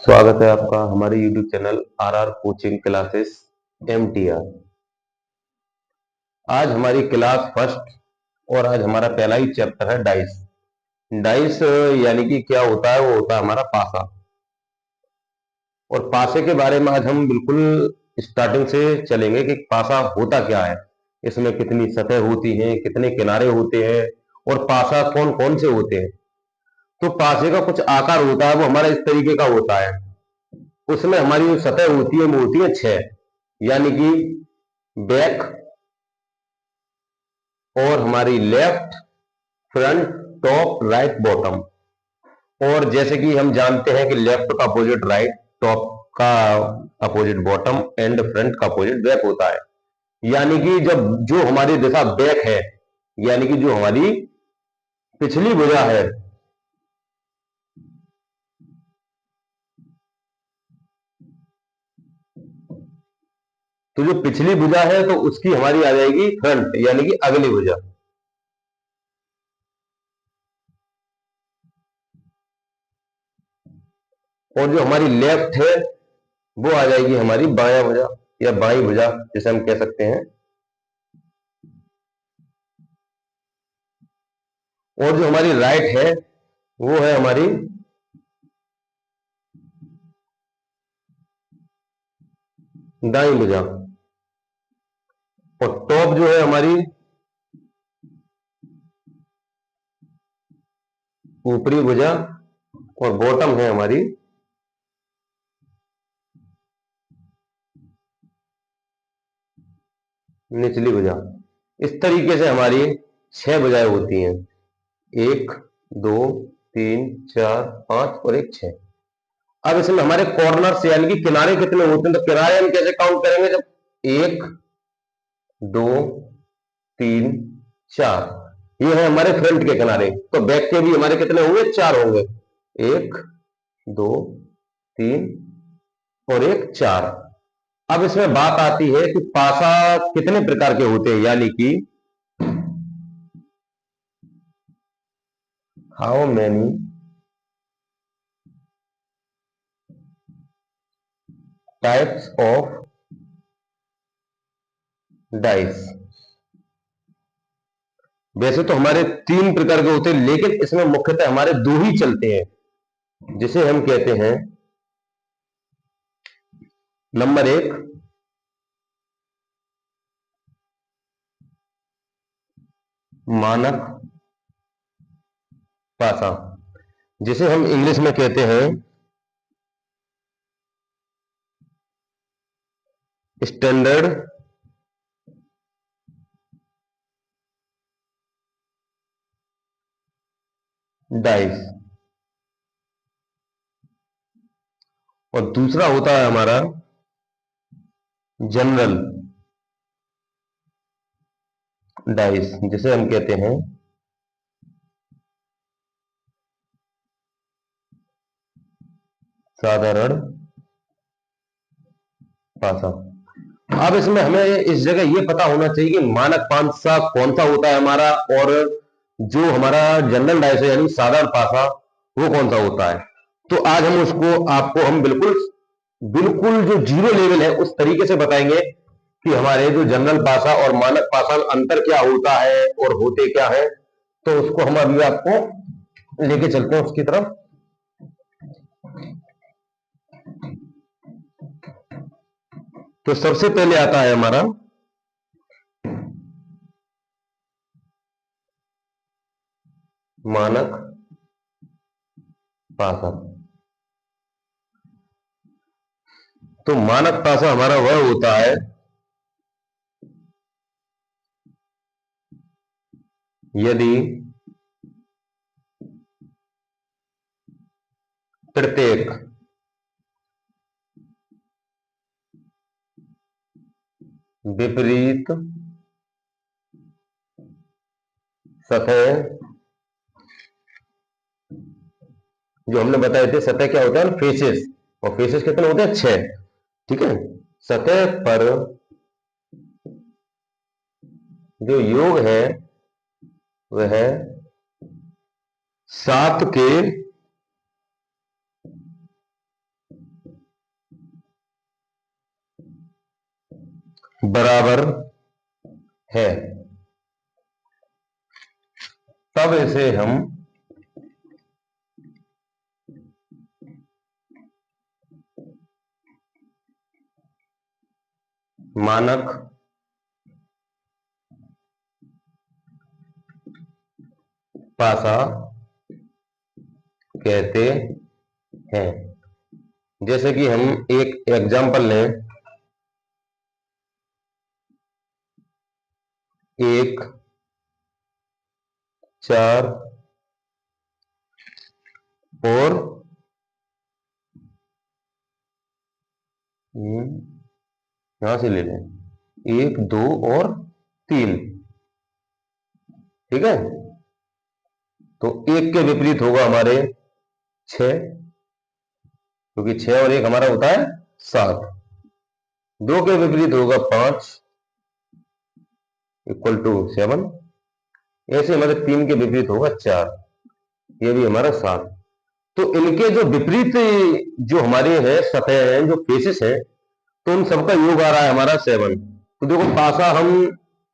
स्वागत है आपका हमारे YouTube channel are coaching classes MTR। आज हमारी क्लास फर्स्ट और आज हमारा पहला ही चैप्टर है डाइस। डाइस यानी कि क्या होता है, वो होता है हमारा पासा। और पासे के बारे में आज हम बिल्कुल स्टार्टिंग से चलेंगे कि पासा होता क्या है, इसमें कितनी सतह होती हैं, कितने किनारे होते हैं और पासा कौन कौन से होते हैं। तो पासे का कुछ आकार होता है, वो हमारा इस तरीके का होता है। उसमें हमारी जो सतह होती है वो होती है 6, यानी कि बैक और हमारी left, front, top, right, bottom. और जैसे कि हम जानते हैं कि लेफ्ट का अपोजिट राइट, टॉप का अपोजिट बॉटम एंड फ्रंट का अपोजिट बैक होता है। यानी कि जब जो हमारी दिशा बैक है, यानी कि जो हमारी पिछली भुजा है, तो जो पिछली भुजा है तो उसकी हमारी आ जाएगी फ्रंट, यानी कि अगली भुजा। और जो हमारी लेफ्ट है वो आ जाएगी हमारी बायां भुजा या बाई भुजा, जिसे हम कह सकते हैं। और जो हमारी राइट है वो है हमारी दाई भुजा। और टॉप जो है हमारी ऊपरी भुजा और बॉटम है हमारी निचली भुजा। इस तरीके से हमारी 6 भुजाएं होती हैं, 1 2 3 4 5 और एक 6। अब इसमें हमारे कॉर्नर यानी कि किनारे कितने होते हैं, तो किनारे हम कैसे काउंट करेंगे, जब 1 2 3 4, ये है हमारे फ्रंट के किनारे, तो बैक के भी हमारे कितने होंगे, 4 होंगे। 1 2 3 और एक 4। अब इसमें बात आती है कि पासा कितने प्रकार के होते हैं, यानी कि how many types of dice. वैसे तो हमारे 3 प्रकार के होते हैं, लेकिन इसमें मुख्यतः हमारे 2 ही चलते हैं, जिसे हम कहते हैं नंबर 1 मानक पासा, जिसे हम इंग्लिश में कहते हैं स्टैंडर्ड डाइस। और दूसरा होता है हमारा जनरल डाइस, जिसे हम कहते हैं साधारण पासा। अब इसमें हमें इस जगह ये पता होना चाहिए कि मानक पासा कौन सा होता है हमारा, और जो हमारा जनरल डाइस है यानी साधारण पासा वो कौन सा होता है। तो आज हम उसको आपको हम बिल्कुल बिल्कुल जो जीरो लेवल है उस तरीके से बताएंगे कि हमारे जो जनरल पासा और मानक पासा में अंतर क्या होता है और होते क्या है। तो उसको हम अभी आपको लेके चलते हैं उसकी तरफ। तो सबसे पहले आता है हमारा मानक पासा। तो मानक पासा हमारा वह होता है यदि प्रत्येक विपरीत सतह, जो हमने बताए थे सतह क्या होता है, फेसेस, और फेसेस कितने होते हैं, 6। ठीक है, सतह पर जो योग है वह 7 के बराबर है, तब इसे हम मानक पासा कहते हैं। जैसे कि हम एक एग्जांपल लें, 1 4 और यहां से ले लें 1 2 और 3। ठीक है, तो 1 के विपरीत होगा हमारे 6, क्योंकि 6 और 1 हमारा होता है 7। 2 के विपरीत होगा 5 इक्वल टू 7। ऐसे हमारे 3 के विपरीत होगा 4, ये भी हमारा 7। तो इनके जो विपरीत जो हमारे हैं सतह हैं, जो फेसेस हैं, तो उन सबका योग आ रहा है हमारा 7। तो देखो पासा हम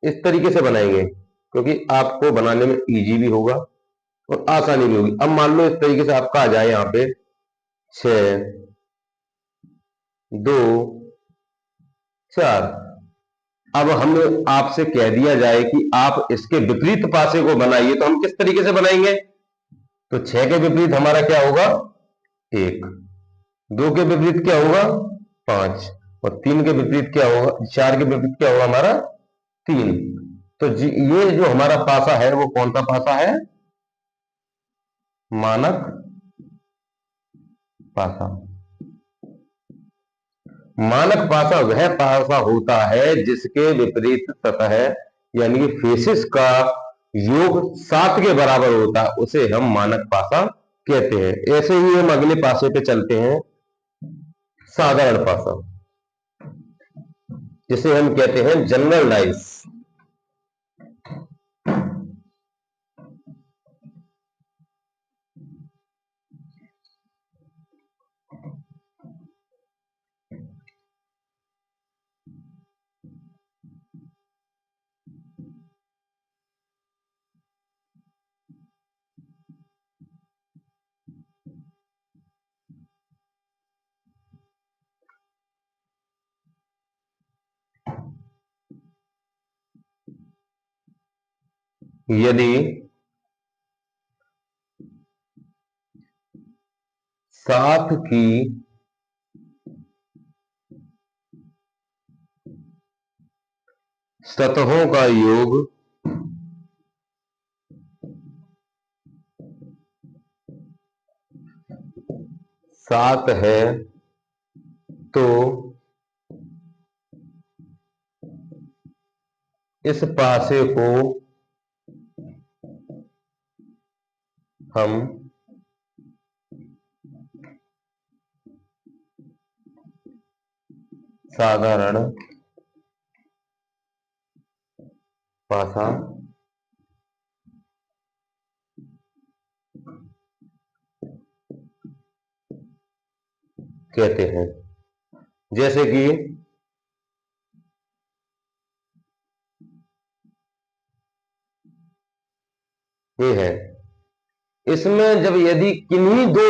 इस तरीके से बनाएंगे, क्योंकि आपको बनाने में इजी भी होगा और आसानी भी होगी। अब मान लो इस तरीके से आपका आ जाए यहाँ पे 6 2 4। अब हम आपसे कह दिया जाए कि आप इसके विपरीत पासे को बनाइए, तो हम किस तरीके से बनाएंगे? तो 6 के विपरीत हमारा क्या होगा? 1। 2 के विपरीत क्या होगा? 5। और 3 के विपरीत क्या होगा? 4 के विपरीत क्या होगा हमारा? 3। तो ये जो हमारा पासा है वो कौन सा पासा है? मानक पासा। मानक पासा वह पासा होता है जिसके विपरीत सतह यानी कि फेसिस का योग 7 के बराबर होता है, उसे हम मानक पासा कहते हैं। ऐसे ही हम अगले पासे पे चलते हैं, साधारण पासा, जिसे हम कहते हैं जनरल डाइस। यदि 7 की सतहों का योग 7 है, तो इस पासे को हम साधारण पासा कहते हैं। जैसे कि ये है, इसमें जब यदि किन्हीं दो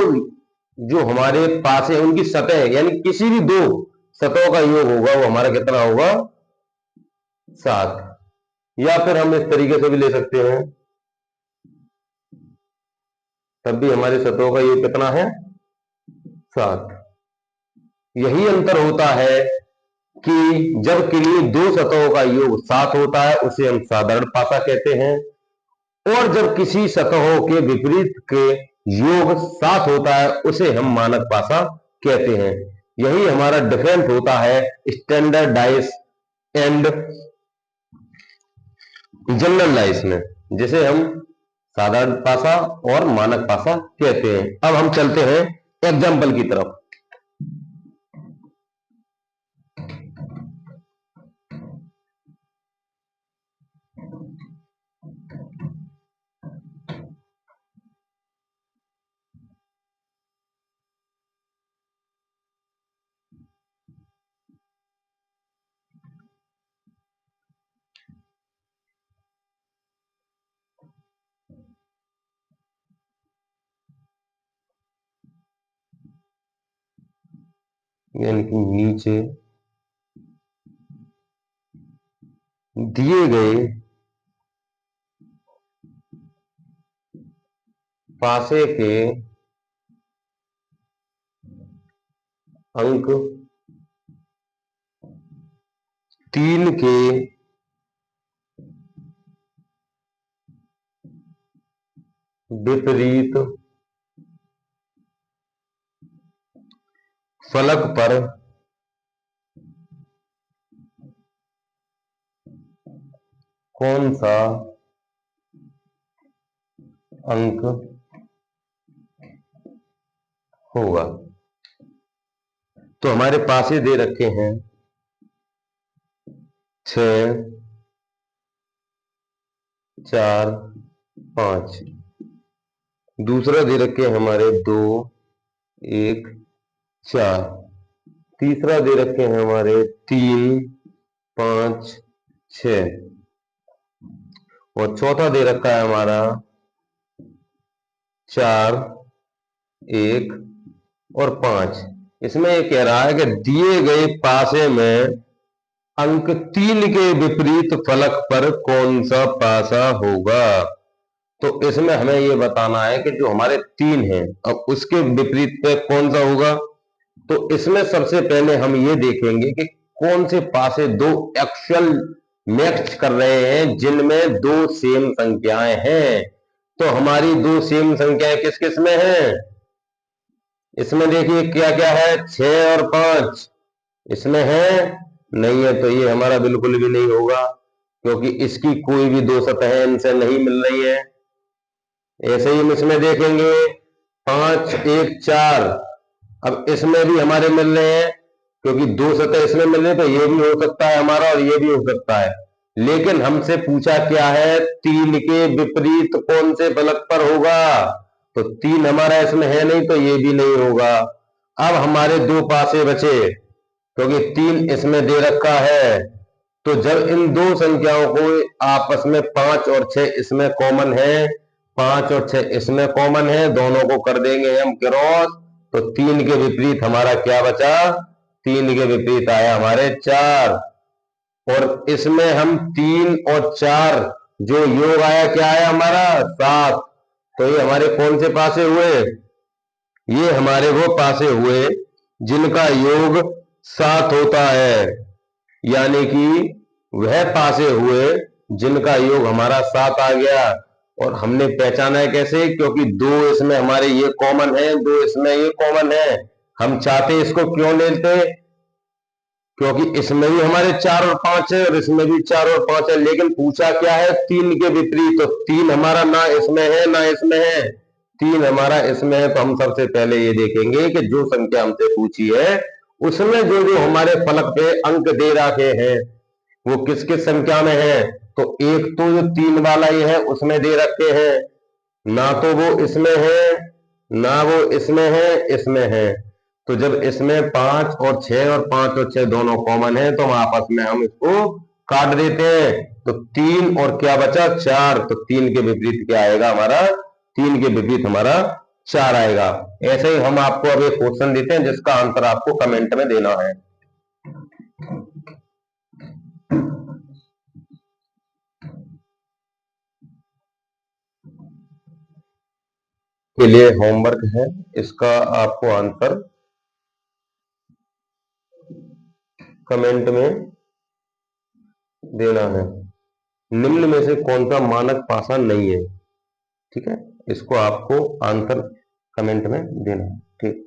जो हमारे पास है उनकी सतह यानी किसी भी दो सतहों का योग होगा, वो हमारा कितना होगा? 7। या फिर हम इस तरीके से भी ले सकते हैं, तब भी हमारी सतहों का योग कितना है? 7। यही अंतर होता है कि जब किन्हीं दो सतहों का योग 7 होता है उसे हम साधारण पासा कहते हैं, और जब किसी सतहों के विपरीत के योग 7 होता है उसे हम मानक पासा कहते हैं। यही हमारा डिफरेंस होता है स्टैंडर्डाइज एंड जनरल डाइस में, जिसे हम साधारण पासा और मानक पासा कहते हैं। अब हम चलते हैं एग्जाम्पल की तरफ। यानी कि नीचे दिए गए पासे के अंक 3 के विपरीत फलक पर कौन सा अंक होगा। तो हमारे पास ही दे रखे हैं 6, 4, 5। दूसरा दे रखे हैं हमारे 2, 1, 4। तीसरा दे रखे हैं हमारे 3, 5, 6। और चौथा दे रखा है हमारा 4, 1 और 5। इसमें ये कह रहा है कि दिए गए पासे में अंक 3 के विपरीत फलक पर कौन सा पासा होगा। तो इसमें हमें ये बताना है कि जो हमारे 3 हैं अब उसके विपरीत पे कौन सा होगा। तो इसमें सबसे पहले हम ये देखेंगे कि कौन से पासे दो एक्चुअल मैच कर रहे हैं जिनमें 2 सेम संख्याएं हैं। तो हमारी 2 सेम संख्याएं किस किस में हैं। इसमें देखिए क्या क्या है, 6 और 5 इसमें है नहीं है, तो ये हमारा बिल्कुल भी नहीं होगा क्योंकि इसकी कोई भी 2 सतहें इनसे नहीं मिल रही है। ऐसे ही हम इसमें देखेंगे 5, 1, 4। अब इसमें भी हमारे मिल रहे हैं क्योंकि 2 सतह इसमें मिल रहे हैं, तो ये भी हो सकता है हमारा और ये भी हो सकता है। लेकिन हमसे पूछा क्या है, 3 के विपरीत कौन से फलक पर होगा। तो 3 हमारा इसमें है नहीं, तो ये भी नहीं होगा। अब हमारे 2 पासे बचे क्योंकि 3 इसमें दे रखा है। तो जब इन 2 संख्याओं को आपस में 5 और 6 इसमें कॉमन है, 5 और 6 इसमें कॉमन है, दोनों को कर देंगे हम क्रॉस। तो 3 के विपरीत हमारा क्या बचा, 3 के विपरीत आया हमारे 4। और इसमें हम 3 और 4 जो योग आया क्या आया हमारा 7। तो ये हमारे कौन से पासे हुए, ये हमारे वो पासे हुए जिनका योग 7 होता है। यानी कि वह पासे हुए जिनका योग हमारा 7 आ गया। और हमने पहचाना है कैसे, क्योंकि 2 इसमें हमारे ये कॉमन है, 2 इसमें ये कॉमन है। हम चाहते इसको क्यों लेते, क्योंकि इसमें भी हमारे 4 और 5 है और इसमें भी 4 और 5 है। लेकिन पूछा क्या है, 3 के विपरीत। तो 3 हमारा ना इसमें है ना इसमें है, 3 हमारा इसमें है। तो हम सबसे पहले ये देखेंगे कि जो संख्या हमसे पूछी है उसमें जो जो हमारे फलक पे अंक दे रखे हैं वो किस किस संख्या में है। तो एक तो जो 3 वाला ये है उसमें दे रखे हैं, ना तो वो इसमें है ना वो इसमें है, इसमें है। तो जब इसमें 5 और 6 और 5 और 6 दोनों कॉमन है तो हम आपस में हम इसको काट देते हैं। तो 3 और क्या बचा 4। तो 3 के विपरीत क्या आएगा हमारा, 3 के विपरीत हमारा 4 आएगा। ऐसे ही हम आपको अब एक क्वेश्चन देते हैं जिसका आंसर आपको कमेंट में देना है। के लिए होमवर्क है, इसका आपको आंसर कमेंट में देना है। निम्न में से कौन सा मानक पासा नहीं है, ठीक है। इसको आपको आंसर कमेंट में देना है, ठीक।